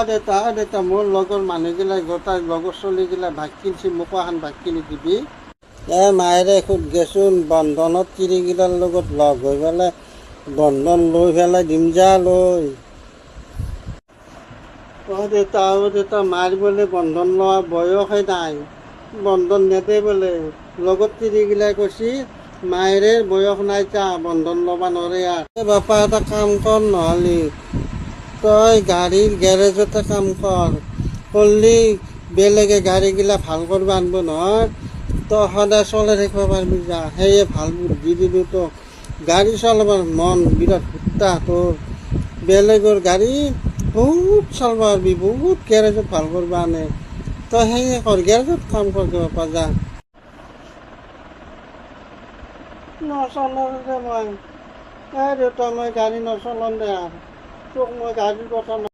দেউতা মোৰ লগৰ মানুহগিলাই গোটাই লগৰ চলিগিলাই ভাগ কিনছি মোকো এখন ভাগ কিনি দিবি মায়েৰে সুধ গেছোন বন্ধনত তিৰিগিলাৰ লগত লগ হৈ পেলাই বন্ধন লৈ পেলাই দিম যা লৈ দেউতা মাৰ বোলে বন্ধন লোৱা বয়সে নাই বন্ধন নেদে বোলে লগত তিৰিগিলাই কৈছি মায়েৰে বয়স নাই যা বন্ধন ল'ব নোৱাৰে বাপা এটা কাম কৰ নহ'লি তই গাড়ীৰ গেৰেজতে কাম কৰলি বেলেগে গাড়ীগিলা ভাল কৰিব আনিব নহয় তই সদায় চলাই থাকিব পাৰিবি যা সেয়ে ভাল বুদ্ধি দিলোঁ তোক গাড়ী চলাবৰ মন বিৰাট ভুত্তা তোৰ বেলেগৰ গাড়ী বহুত চলাব পাৰিবি বহুত গেৰেজত ভাল কৰিব আনে তই সেয়ে কৰ গেৰেজত কাম কৰিব বাপা যা নচলাওঁ দে মই দেউতা মই গাড়ী নচলাওঁ দে আৰু তোক মই গাড়ীৰ কথা